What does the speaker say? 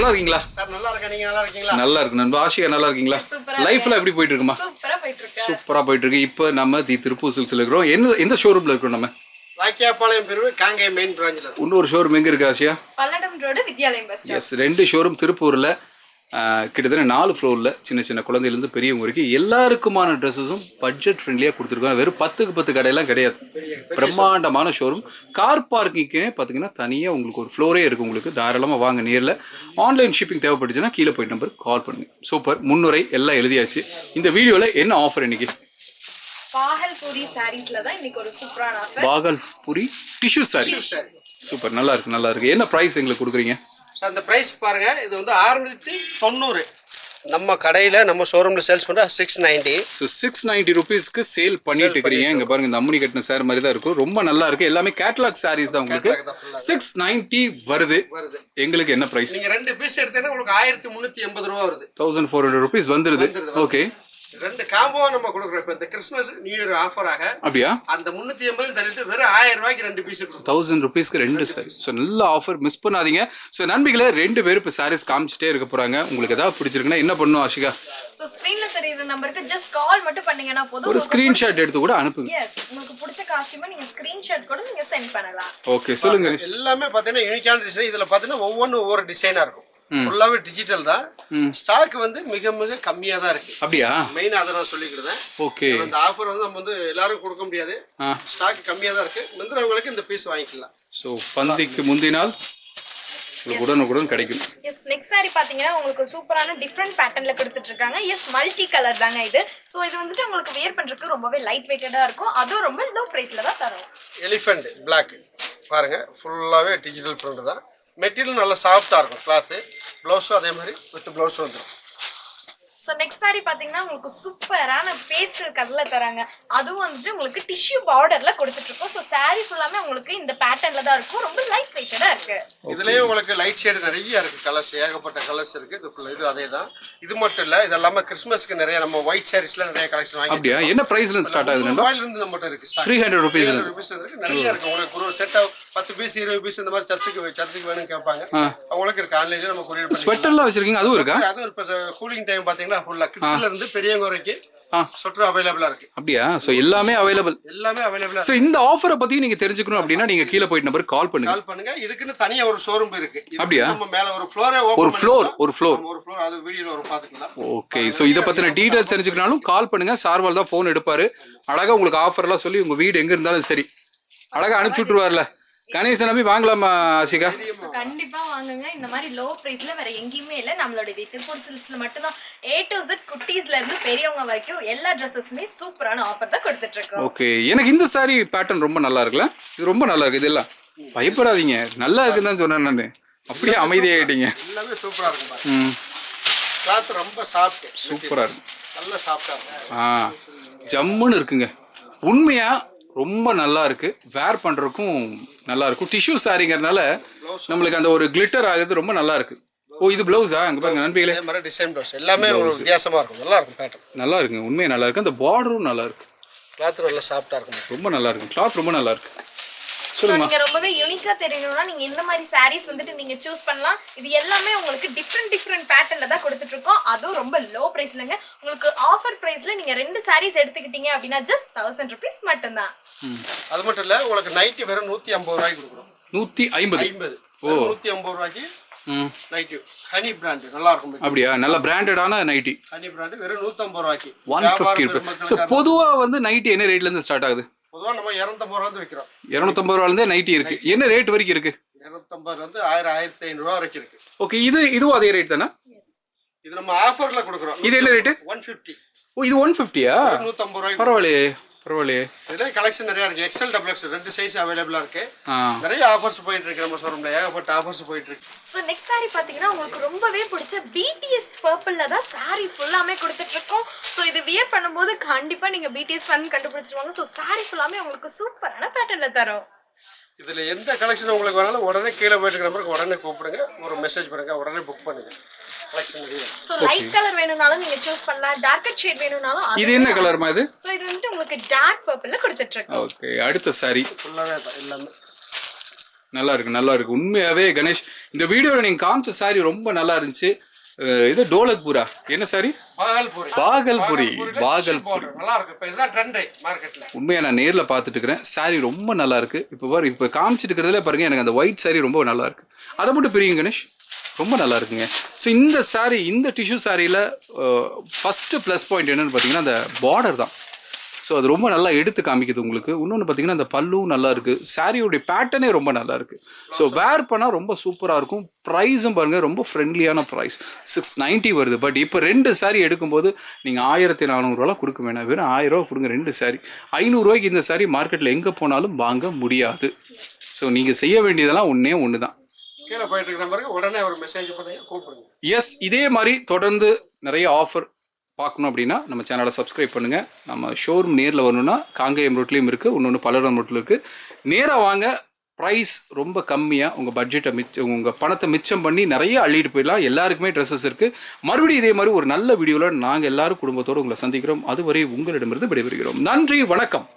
நல்லா இருக்கீங்களா? சார் நல்லா இருக்கேன். நீங்க நல்லா இருக்கீங்களா? நல்லா இருக்கு நண்பா. ஆஷிகா நல்லா இருக்கீங்களா? லைஃப்ல எப்படி போயிட்டு இருக்குமா? சூப்பரா போயிட்டு இருக்கு. இப்போ நம்ம திருப்பூர் சில்க்ஸ்ல இருக்கிறோம். எந்த ஷோரூம்ல இருக்கிறோம் நம்ம? ராக்கியாபாளையம் பிரிவு காங்கேய மெயின் பிரான்ச்ல. இன்னொரு ஷோரூம் எங்க இருக்கு Ashiya? Palladam road Vidyalayam bus stop. Yes, 2 showroom திருப்பூர்ல. கிட்டத்தட்ட 4 ஃப்ளோரில் சின்ன குழந்தையிலேருந்து பெரியவங்க வரைக்கும் எல்லாருக்குமான ட்ரெஸ்ஸஸும் பட்ஜெட் ஃப்ரெண்ட்லியாக கொடுத்துருக்காங்க. வெறும் 10க்கு 10 கடையெல்லாம் கிடையாது. பிரம்மாண்டமான ஷோரூம். கார் பார்க்கிங்கே பார்த்தீங்கன்னா தனியாக உங்களுக்கு ஒரு ஃப்ளோரே இருக்குது. உங்களுக்கு தாராளமாக வாங்க. நேரில் ஆன்லைன் ஷிப்பிங் தேவைப்பட்டுச்சுன்னா கீழே போய் நம்பர் கால் பண்ணுங்க. சூப்பர். முன்னுரை எல்லாம் எழுதியாச்சு. இந்த வீடியோவில் என்ன ஆஃபர் இன்னைக்கு? பாகல்புரி சாரீஸ்ல தான் இன்னைக்கு ஒரு சூப்பரான offer. Bhagalpuri tissue sorry. Super, நல்லா இருக்கு. என்ன ப்ரைஸ் எங்களுக்கு கொடுக்குறீங்க? அந்த பிரைஸ் பாருங்க, இது வந்து 690. நம்ம கடையில நம்ம ஷோரூம்ல சேல்ஸ் பண்ற 690. ஸோ 690 ருபீஸ்க்கு சேல் பண்ணிட்டு இருக்கிறீங்க. இங்க பாருங்க, இந்த அம்மனி கட்டின சார் மாதிரி தான் இருக்கும். ரொம்ப நல்லா இருக்கு. எல்லாமே கேட்டலாக் சாரீஸ் தான். உங்களுக்கு 690 வருது. எங்களுக்கு என்ன பிரைஸ்? நீங்க 2 பீஸ் எடுத்தீங்கன்னா உங்களுக்கு 1380 ரூபாய் வருது. 1400 ருபீஸ் வந்துருது. ஓகே, 2 காம்போ நம்ம கொடுக்குறோம். இப்போ இந்த கிறிஸ்மஸ் நியூ இயர் ஆஃபராக அப்படியா அந்த 380 தள்ளிட்டு வெறும் 1000 ரூபாய்க்கு 2 பீஸ் கொடுக்கும். 1000 ருபீஸ்க்கு 2 சாரீஸ். ஸோ நல்ல ஆஃபர், மிஸ் பண்ணாதீங்க. ஸோ நண்பிகளை 2 பேர் இப்போ சாரீஸ் காமிச்சிட்டே இருக்க போறாங்க. உங்களுக்கு ஏதாவது பிடிச்சிருக்குன்னா என்ன பண்ணும் ஆஷிகா? சோ ஸ்கிரீன்ல தெரியுற நம்பருக்கு ஜஸ்ட் கால் மட்டும் பண்ணீங்கன்னா போதும். ஒரு ஸ்கிரீன்ஷாட் எடுத்து கூட அனுப்புங்க. எஸ், உங்களுக்கு பிடிச்ச காஸ்டியூமை நீங்க ஸ்கிரீன்ஷாட் கூட நீங்க சென்ட் பண்ணலாம். ஓகே, சொல்லுங்க. எல்லாமே பாத்தீங்கன்னா யூனிக்கான டிசைன். இதுல பாத்தீங்கன்னா ஒவ்வொரு டிசைனா இருக்கும். ஃபுல்லாவே டிஜிட்டல் தான். ஸ்டாக் வந்து மிக மிக கம்மியா தான் இருக்கு. அப்படியா? மெயினா அதை நான் சொல்லிக்கிறேன். ஓகே, இந்த ஆஃபர் வந்து நம்ம வந்து எல்லாரும் கொடுக்க முடியாது. ஸ்டாக் கம்மியா தான் இருக்கு. முந்தினவங்களுக்கு இந்த பீஸ் வாங்கிக்கலாம். ஸோ பந்திக்கு முந்தினால் உடனுக்குடன் கிடைக்கும். எஸ், நெக்ஸ்ட் சாரி பாத்தீங்கன்னா உங்களுக்கு சூப்பரான டிஃப்ரெண்ட் பேட்டர்ன்ல கொடுத்துட்டு இருக்காங்க. எஸ், மல்டி கலர் தாங்க இது. ஸோ இது வந்துட்டு உங்களுக்கு வியர் பண்றதுக்கு ரொம்பவே லைட் வெயிட்டடா இருக்கும். அதுவும் ரொம்ப லோ பிரைஸ்ல தான் தரும். எலிஃபென்ட் பிளாக் பாருங்க, ஃபுல்லாவே டிஜிட்டல் பிரிண்ட் தான். மெட்டீரியல் நல்லா சாஃப்டா இருக்கும். கிளாத் ப்ளவுஸும் அதே மாதிரி வித் ப்ளவுஸ் வந்துடும். ஸோ நெக்ஸ்ட் சாரி பார்த்தீங்கன்னா உங்களுக்கு சூப்பரான பேஸ்டல் கலரில் தராங்க. அதுவும் வந்துட்டு உங்களுக்கு டிஷ்யூ பார்டரில் கொடுத்துட்ருக்கோம். ஸோ சாரி ஃபுல்லாமே உங்களுக்கு இந்த பேட்டர்னில் தான் இருக்கும். ரொம்ப லைட் வெயிட்டடாக இருக்கு. இதுலேயே உங்களுக்கு லைட் ஷேடு நிறைய இருக்கு. கலர்ஸ் ஏகப்பட்ட கலர்ஸ் இருக்கு. இது அதே தான். இது மட்டும் இல்லை, இது எல்லாமே கிறிஸ்மஸ்க்கு நிறைய நம்ம ஒயிட் சாரீஸ்ல நிறைய கலெக்ஷன் வாங்கி. அப்படியா? என்ன பிரைஸ்ல ஸ்டார்ட் ஆகுது? ரூபாயிலிருந்து நம்மகிட்ட இருக்கு. 300 ருபீஸ் இருக்கு. நிறைய இருக்கு. உங்களுக்கு ஒரு செட் 10 பீஸ் 20 பீஸ் இந்த மாதிரி சர்ச்சுக்கு வேணும்னு கேட்பாங்க. அவங்களுக்கு இருக்கு. ஆன்லைன்ல நம்ம கொரியர் பண்ணி. ஸ்வெட்டர்லாம் வச்சிருக்கீங்க, அதுவும் இருக்கா? அதுவும் இப்போ கூலிங் டைம் பாத்தீங்கன்னா ஃபுல்லா கிட்ஸ்ல இருந்து பெரியவங்க வரைக்கும் ஸ்வெட்டர் அவைலபிளா இருக்கு. அப்படியா? சோ எல்லாமே அவைலபிள். அவைலபிளா. சோ இந்த ஆஃபரை பத்தி நீங்க தெரிஞ்சுக்கணும் அப்படின்னா நீங்க கீழ போய் நம்பருக்கு கால் பண்ணுங்க. இதுக்குன்னு தனியா ஒரு ஷோரூம் இருக்கு. அப்படியா? நம்ம மேல ஒரு ஃப்ளோரே ஒரு ஃப்ளோர் அது வீடியோல ஒரு பாத்துக்கலாம். ஓகே, சோ இத பத்தின டீடைல்ஸ் தெரிஞ்சுக்கனாலும் கால் பண்ணுங்க. சார்வால் தான் போன் எடுப்பாரு. அழகா உங்களுக்கு ஆஃபர் எல்லாம் சொல்லி உங்க வீடு எங்க இருந்தாலும் சரி அழகா அனுப்பிச்சு விட்டுருவார்ல. கணேசன் நம்பி வாங்கலாமா ஆஷிகா? கண்டிப்பா வாங்குங்க. இந்த மாதிரி லோ பிரைஸ்ல வேற எங்கேயுமே இல்ல. நம்மளோட திருப்பூர் சில்க்ஸ்ல மட்டும் தான் A to Z குட்டீஸ்ல இருந்து பெரியவங்க வரைக்கும் எல்லா ட்ரெஸ்ஸஸுமே சூப்பரான ஆஃபர் தான் கொடுத்துட்டு இருக்கோம். ஓகே, எனக்கு இந்த சாரி பேட்டர்ன் ரொம்ப நல்லா இருக்குல்ல. இது ரொம்ப நல்லா இருக்கு. இதெல்லாம் பயப்படாதீங்க, நல்லா இருக்குன்னு தான் சொன்னேன் நான். அப்படியே அமைதியாயிட்டீங்க. எல்லாமே சூப்பரா இருக்கு பாருங்க. கிளாத் ரொம்ப சாஃப்ட், சூப்பரா இருக்கு. நல்ல சாஃப்ட்டா இருக்கு. ஜம்முன்னு இருக்குங்க. உண்மையா ரொம்ப நல்லா இருக்கு. வேர் பண்றதுக்கும் நல்லா இருக்கும். டிஷ்யூ சாரிங்கிறதுனால நம்மளுக்கு அந்த ஒரு கிளிட்டர் ஆகுது. ரொம்ப நல்லா இருக்கு. ஓ, இது பிளவுஸா? அங்க பாருங்க நண்பிகளே, இந்த மாதிரி டிசைன் பிளவுஸ் எல்லாமே ஒரு வித்தியாசமா இருக்கும். நல்லா இருக்கும். பேட்டர்ன் நல்லா இருக்குங்க. உண்மையா நல்லா இருக்கு. அந்த பார்டரும் நல்லா இருக்கு. கிளாத் நல்லா சாஃப்ட்டா இருக்கும். ரொம்ப நல்லா இருக்கு. கிளாத் ரொம்ப நல்லா இருக்கு. நீங்க ரொம்பவே யூனிக்கா தெரியணும்னா நீங்க இந்த மாதிரி சாரீஸ் வந்துட்டு நீங்க சூஸ் பண்ணலாம். இது எல்லாமே உங்களுக்கு டிஃப்ரெண்ட் பேட்டர்ன்ல தான் கொடுத்துட்டு இருக்கோம். அதுவும் ரொம்ப லோ பிரைஸ்லங்க. உங்களுக்கு ஆஃபர் பிரைஸ்ல நீங்க 2 சாரீஸ் எடுத்துக்கிட்டீங்க அப்படின்னா ஜஸ்ட் 1000 ருபீஸ் மட்டும் தான். அது மட்டும் இல்ல, உங்களுக்கு நைட்டி வெறும் 150 ரூபாய்க்கு கொடுக்குறோம். 150. ஓ, 150 ரூபாய்க்கு நைட்டி. ஹனி பிராண்ட் நல்லா இருக்கும். அப்படியா? நல்ல பிராண்டடான நைட்டி. ஹனி பிராண்ட் வெறும் 150 ரூபாய்க்கு. 150 ரூபாய். சோ பொதுவா வந்து நைட்டி என்ன ரேட்ல இருந்து ஸ்டார்ட் ஆகுது? பொதுவா நம்ம 250 ரூபாய் விக்கிறோம். 250 ரூபாயில இருந்தே நைட்டி இருக்கு. என்ன ரேட் வரைக்கும் இருக்கு? 250 இருந்து 1000 1500 ரூபாய் வரைக்கும் இருக்கு. ஓகே, இதுவும் அதே ரேட் தானா? இது நம்ம ஆஃபர்ல கொடுக்குறோம். இது என்ன ரேட்? 150. ஓ, இது 150யா? 150 ரூபாய். பரவாயில்லையே. இதுல கலெக்ஷன் நிறைய இருக்கு. XL XXL 2 சைஸ் அவைலபிளா இருக்கு. நிறைய ஆஃபர்ஸ் போயிட்டு இருக்கு. நம்ம ஷோரூம்ல ஏகப்பட்ட ஆஃபர்ஸ் போயிட்டு இருக்கு. சோ நெக்ஸ்ட் சாரி பாத்தீங்கன்னா உங்களுக்கு ரொம்பவே பிடிச்ச BTS பர்பிள்ல தான் சாரி ஃபுல்லாமே கொடுத்துட்டு இருக்கோம். சோ இது வியர் பண்ணும்போது கண்டிப்பா நீங்க BTS ஃபன் கண்டுபிடிச்சிருவாங்க. சோ சாரி ஃபுல்லாமே உங்களுக்கு சூப்பரான பேட்டர்ன்ல தரோம். இதுல எந்த கலெக்ஷன் உங்களுக்கு வேணாலும் உடனே கீழே போயிட்டு நம்பருக்கு உடனே கூப்பிடுங்க, ஒரு மெசேஜ் பண்ணுங்க, உடனே புக் பண்ணுங்க. கலெக்ஷன் நிறைய. சோ லைட் கலர் வேணும்னாலும் நீங்க சூஸ் பண்ணலாம். டார்க்கர் ஷேட் வேணும்னாலும். இது என்ன கலர்மா இது? சோ இது வந்து உங்களுக்கு டார்க் பர்பிள்ல கொடுத்துட்டு இருக்கோம். ஓகே, அடுத்த சாரி ஃபுல்லாவே எல்லாமே நல்லா இருக்கு உண்மையாவே கணேஷ். இந்த வீடியோவில் நீங்கள் காமிச்ச சாரி ரொம்ப நல்லா இருந்துச்சு. இது டோலக்பூரா என்ன சாரி? பாகல்புரி. நல்லா இருக்கு. இப்போ இதுதான் ட்ரெண்ட் மார்க்கெட்ல. உண்மையா நான் நேரில் பார்த்துட்டு இருக்கிறேன். சாரி ரொம்ப நல்லா இருக்கு. இப்போ காமிச்சிட்டு இருக்கிறதுல பாருங்க, எனக்கு அந்த ஒயிட் சாரி ரொம்ப நல்லா இருக்கு. அதை மட்டும் பிரியும் கணேஷ், ரொம்ப நல்லா இருக்குங்க. ஸோ இந்த சாரி, இந்த டிஷ்யூ சாரியில் ஃபஸ்ட்டு ப்ளஸ் பாயிண்ட் என்னென்னு பார்த்தீங்கன்னா அந்த பார்டர் தான். ஸோ அது ரொம்ப நல்லா எடுத்து காமிக்குது உங்களுக்கு. இன்னொன்று பார்த்தீங்கன்னா அந்த பல்லும் நல்லா இருக்குது. சாரியோடைய பேட்டர்னே ரொம்ப நல்லா இருக்குது. ஸோ வேர் பண்ணால் ரொம்ப சூப்பராக இருக்கும். ப்ரைஸும் பாருங்கள், ரொம்ப ஃப்ரெண்ட்லியான ப்ரைஸ், 690 வருது. பட் இப்போ 2 சாரி எடுக்கும்போது நீங்கள் 1400 கொடுக்க வேணாம், வெறும் 1000 ரூபா கொடுங்க 2 சாரி. 500 ரூபாய்க்கு இந்த சாரி மார்க்கெட்டில் எங்கே போனாலும் வாங்க முடியாது. ஸோ நீங்கள் செய்ய வேண்டியதெல்லாம் ஒன்று தான். கீழே போயிட்டு இருக்கிற நம்பருக்கு உடனே ஒரு மெசேஜ் பண்ணி கூப்பிடுங்க. எஸ், இதே மாதிரி தொடர்ந்து நிறைய ஆஃபர் பார்க்கணும் அப்படின்னா நம்ம சேனலை சப்ஸ்கிரைப் பண்ணுங்கள். நம்ம ஷோரூம் நேரில் வரணுன்னா காங்கேயம் ரோட்லேயும் இருக்குது, இன்னொன்று பல்லடம் ரோட்டில் இருக்குது. நேராக வாங்க. ப்ரைஸ் ரொம்ப கம்மியாக உங்கள் பட்ஜெட்டை உங்கள் பணத்தை மிச்சம் பண்ணி நிறைய அள்ளிட்டு போயிடலாம். எல்லாருக்குமே ட்ரெஸ்ஸஸ் இருக்குது. மறுபடியும் இதே மாதிரி ஒரு நல்ல வீடியோவில் நாங்கள் எல்லாரும் குடும்பத்தோடு உங்களை சந்திக்கிறோம். அதுவரை உங்களிடமிருந்து விடைபெறுகிறோம். நன்றி, வணக்கம்.